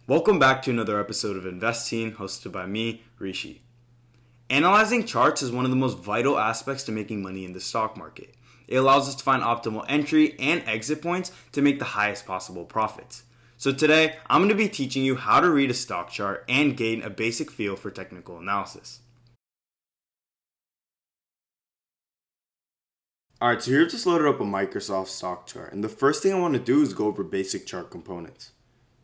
Welcome back to another episode of Investing, hosted by me, Rishi. Analyzing charts is one of the most vital aspects to making money in the stock market. It allows us to find optimal entry and exit points to make the highest possible profits. So today, I'm going to be teaching you how to read a stock chart and gain a basic feel for technical analysis. Alright, so here I've just loaded up a Microsoft stock chart, and the first thing I want to do is go over basic chart components.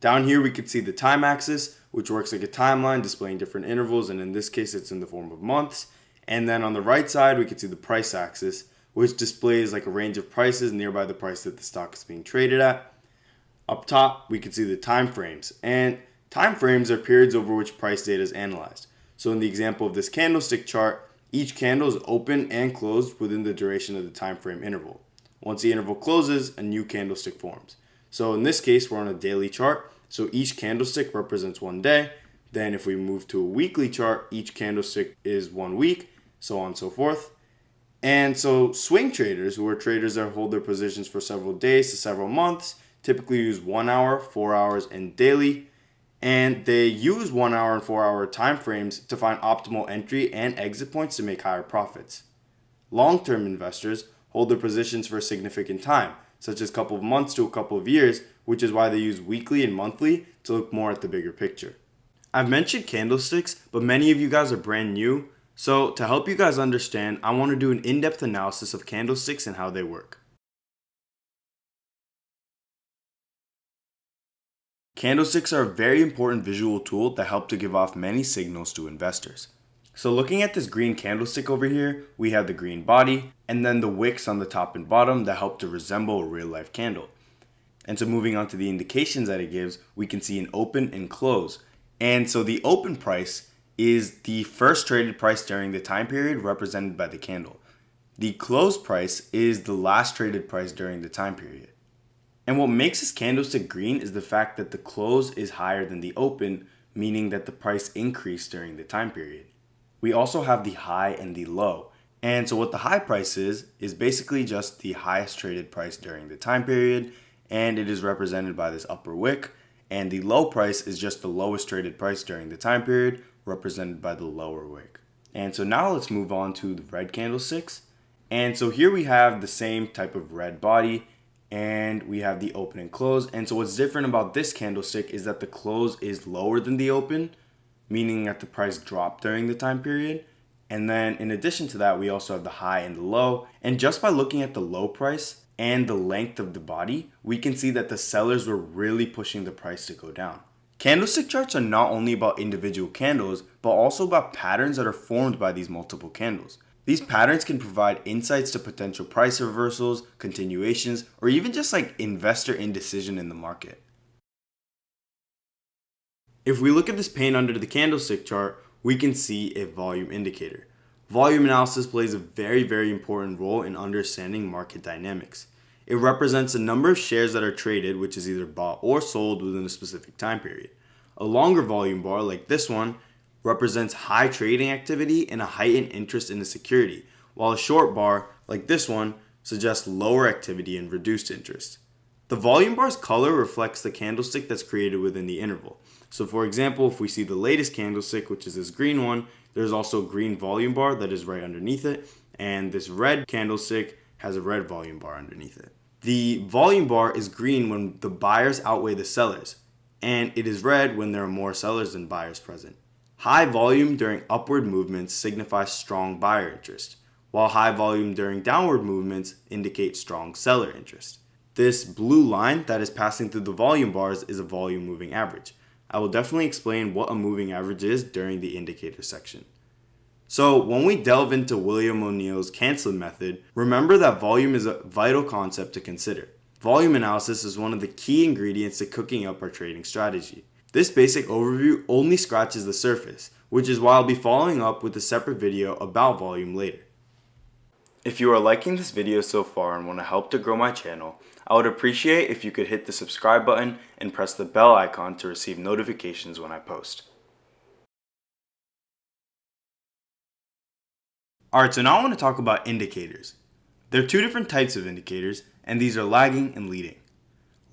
Down here we can see the time axis, which works like a timeline displaying different intervals, and in this case it's in the form of months. And then on the right side we can see the price axis, which displays like a range of prices nearby the price that the stock is being traded at. Up top we can see the time frames, and time frames are periods over which price data is analyzed. So in the example of this candlestick chart, each candle is open and closed within the duration of the time frame interval. Once the interval closes, a new candlestick forms. So in this case we're on a daily chart. So each candlestick represents one day. Then if we move to a weekly chart, each candlestick is 1 week, so on and so forth. And so swing traders, who are traders that hold their positions for several days to several months, typically use 1 hour, 4 hours, and daily. And they use 1 hour and 4 hour time frames to find optimal entry and exit points to make higher profits. Long-term investors hold their positions for a significant time, such as a couple of months to a couple of years, which is why they use weekly and monthly to look more at the bigger picture. I've mentioned candlesticks, but many of you guys are brand new, so to help you guys understand, I want to do an in-depth analysis of candlesticks and how they work. Candlesticks are a very important visual tool that help to give off many signals to investors. So looking at this green candlestick over here, we have the green body, and then the wicks on the top and bottom that help to resemble a real life candle. And so moving on to the indications that it gives, we can see an open and close. And so the open price is the first traded price during the time period represented by the candle. The close price is the last traded price during the time period. And what makes this candlestick green is the fact that the close is higher than the open, meaning that the price increased during the time period. We also have the high and the low. And so what the high price is basically just the highest traded price during the time period, and it is represented by this upper wick. And the low price is just the lowest traded price during the time period, represented by the lower wick. And so now let's move on to the red candlesticks. And so here we have the same type of red body, and we have the open and close. And so what's different about this candlestick is that the close is lower than the open, meaning that the price dropped during the time period. And then in addition to that, we also have the high and the low. And just by looking at the low price and the length of the body, we can see that the sellers were really pushing the price to go down. Candlestick charts are not only about individual candles, but also about patterns that are formed by these multiple candles. These patterns can provide insights to potential price reversals, continuations, or even just like investor indecision in the market. If we look at this pane under the candlestick chart, we can see a volume indicator. Volume analysis plays a very important role in understanding market dynamics. It represents the number of shares that are traded, which is either bought or sold within a specific time period. A longer volume bar, like this one, represents high trading activity and a heightened interest in the security, while a short bar, like this one, suggests lower activity and reduced interest. The volume bar's color reflects the candlestick that's created within the interval. So for example, if we see the latest candlestick, which is this green one, there's also a green volume bar that is right underneath it, and this red candlestick has a red volume bar underneath it. The volume bar is green when the buyers outweigh the sellers, and it is red when there are more sellers than buyers present. High volume during upward movements signifies strong buyer interest, while high volume during downward movements indicates strong seller interest. This blue line that is passing through the volume bars is a volume moving average. I will definitely explain what a moving average is during the indicator section. So when we delve into William O'Neill's canceling method, remember that volume is a vital concept to consider. Volume analysis is one of the key ingredients to cooking up our trading strategy. This basic overview only scratches the surface, which is why I'll be following up with a separate video about volume later. If you are liking this video so far and want to help to grow my channel, I would appreciate if you could hit the subscribe button and press the bell icon to receive notifications when I post. Alright, so now I want to talk about indicators. There are two different types of indicators, and these are lagging and leading.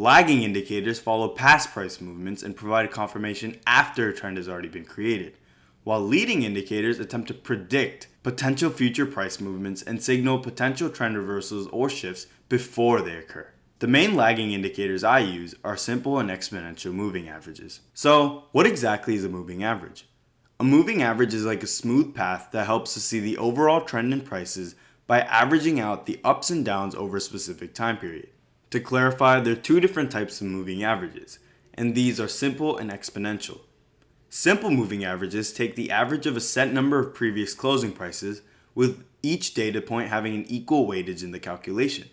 Lagging indicators follow past price movements and provide confirmation after a trend has already been created, while leading indicators attempt to predict potential future price movements and signal potential trend reversals or shifts before they occur. The main lagging indicators I use are simple and exponential moving averages. So, what exactly is a moving average? A moving average is like a smooth path that helps us see the overall trend in prices by averaging out the ups and downs over a specific time period. To clarify, there are two different types of moving averages, and these are simple and exponential. Simple moving averages take the average of a set number of previous closing prices, with each data point having an equal weightage in the calculation.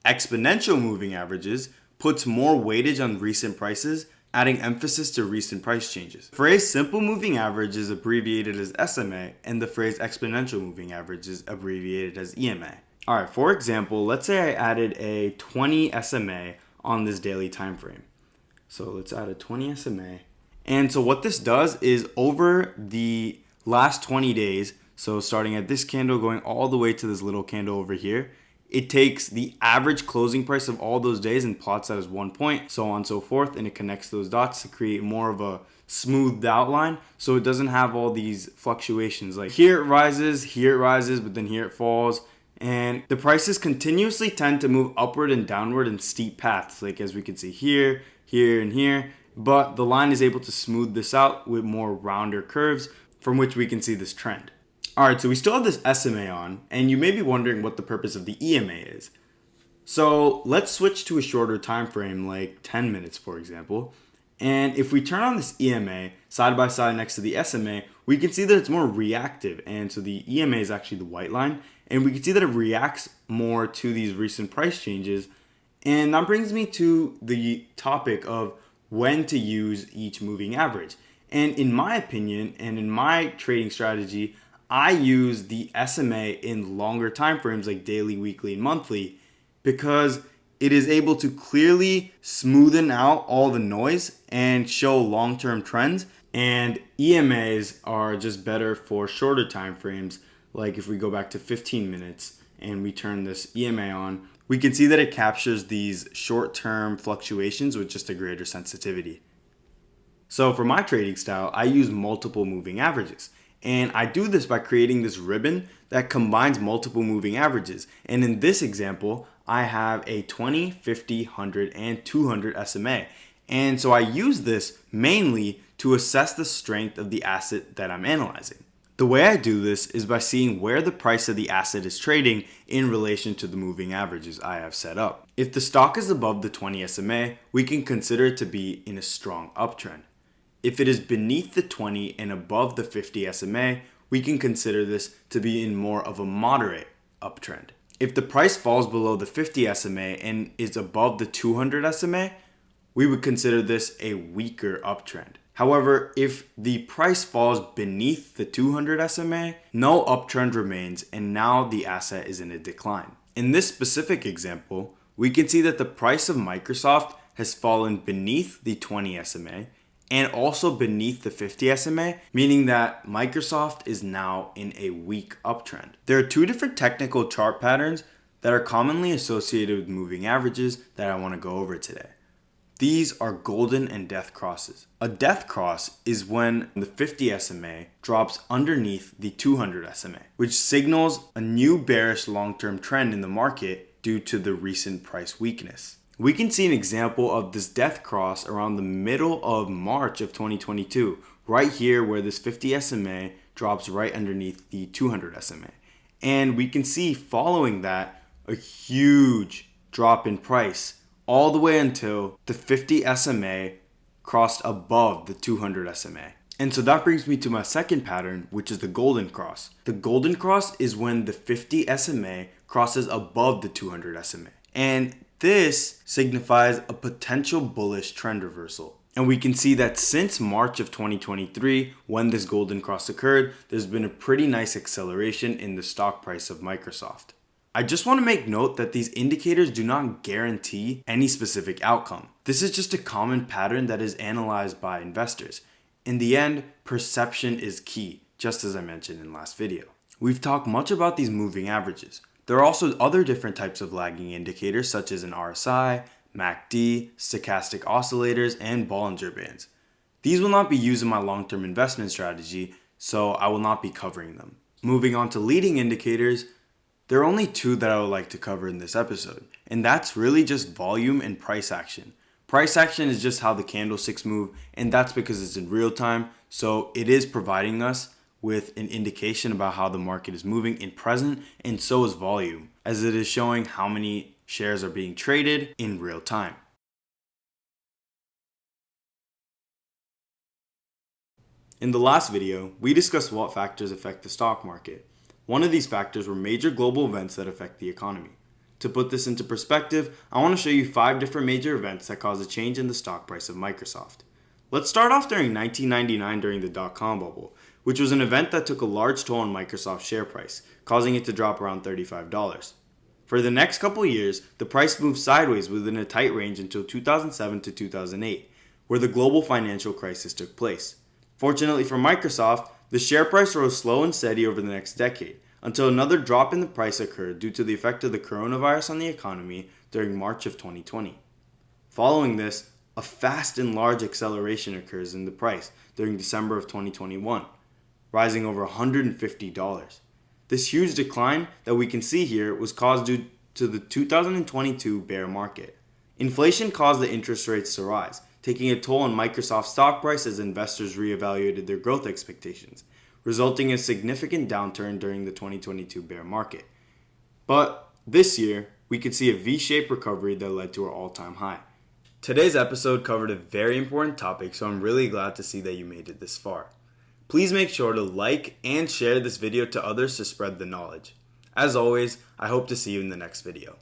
Exponential moving averages puts more weightage on recent prices, adding emphasis to recent price changes. The phrase simple moving average is abbreviated as SMA, and the phrase exponential moving average is abbreviated as EMA. Alright, for example, let's say I added a 20 SMA on this daily time frame. So let's add a 20 SMA. And so what this does is over the last 20 days, so starting at this candle going all the way to this little candle over here, it takes the average closing price of all those days and plots that as one point, so on and so forth, and it connects those dots to create more of a smoothed outline so it doesn't have all these fluctuations. Like here it rises, but then here it falls. And the prices continuously tend to move upward and downward in steep paths, like as we can see here, here, and here. But the line is able to smooth this out with more rounder curves from which we can see this trend. Alright, so we still have this SMA on, and you may be wondering what the purpose of the EMA is. So let's switch to a shorter time frame, like 10 minutes for example. And if we turn on this EMA side by side next to the SMA, we can see that it's more reactive. And so the EMA is actually the white line. And we can see that it reacts more to these recent price changes. And that brings me to the topic of when to use each moving average. And in my opinion, and in my trading strategy, I use the SMA in longer time frames like daily, weekly, and monthly because it is able to clearly smoothen out all the noise and show long-term trends. And EMAs are just better for shorter time frames. Like if we go back to 15 minutes and we turn this EMA on, we can see that it captures these short-term fluctuations with just a greater sensitivity. So for my trading style, I use multiple moving averages. And I do this by creating this ribbon that combines multiple moving averages. And in this example, I have a 20, 50, 100, and 200 SMA. And so I use this mainly to assess the strength of the asset that I'm analyzing. The way I do this is by seeing where the price of the asset is trading in relation to the moving averages I have set up. If the stock is above the 20 SMA, we can consider it to be in a strong uptrend. If it is beneath the 20 and above the 50 SMA, we can consider this to be in more of a moderate uptrend. If the price falls below the 50 SMA and is above the 200 SMA, we would consider this a weaker uptrend. However, if the price falls beneath the 200 SMA, no uptrend remains and now the asset is in a decline. In this specific example, we can see that the price of Microsoft has fallen beneath the 20 SMA and also beneath the 50 SMA, meaning that Microsoft is now in a weak uptrend. There are two different technical chart patterns that are commonly associated with moving averages that I want to go over today. These are golden and death crosses. A death cross is when the 50 SMA drops underneath the 200 SMA, which signals a new bearish long-term trend in the market due to the recent price weakness. We can see an example of this death cross around the middle of March of 2022, right here where this 50 SMA drops right underneath the 200 SMA. And we can see following that a huge drop in price all the way until the 50 SMA crossed above the 200 SMA. And so that brings me to my second pattern, which is the golden cross. The golden cross is when the 50 SMA crosses above the 200 SMA. And this signifies a potential bullish trend reversal. And we can see that since March of 2023, when this golden cross occurred, there's been a pretty nice acceleration in the stock price of Microsoft. I just want to make note that these indicators do not guarantee any specific outcome. This is just a common pattern that is analyzed by investors. In the end, perception is key, just as I mentioned in the last video. We've talked much about these moving averages. There are also other different types of lagging indicators such as an RSI, MACD, stochastic oscillators, and Bollinger Bands. These will not be used in my long-term investment strategy, so I will not be covering them. Moving on to leading indicators, there are only two that I would like to cover in this episode, and that's really just volume and price action. Price action is just how the candlesticks move, and that's because it's in real time, so it is providing us with an indication about how the market is moving in present, and so is volume, as it is showing how many shares are being traded in real time. In the last video, we discussed what factors affect the stock market. One of these factors were major global events that affect the economy. To put this into perspective, I want to show you 5 different major events that caused a change in the stock price of Microsoft. Let's start off during 1999 during the dot-com bubble, which was an event that took a large toll on Microsoft's share price, causing it to drop around $35. For the next couple years, the price moved sideways within a tight range until 2007 to 2008, where the global financial crisis took place. Fortunately for Microsoft, the share price rose slow and steady over the next decade, until another drop in the price occurred due to the effect of the coronavirus on the economy during March of 2020. Following this, a fast and large acceleration occurs in the price during December of 2021, rising over $150. This huge decline that we can see here was caused due to the 2022 bear market. Inflation caused the interest rates to rise, taking a toll on Microsoft's stock price as investors reevaluated their growth expectations, resulting in a significant downturn during the 2022 bear market. But this year, we could see a V-shaped recovery that led to our all-time high. Today's episode covered a very important topic, so I'm really glad to see that you made it this far. Please make sure to like and share this video to others to spread the knowledge. As always, I hope to see you in the next video.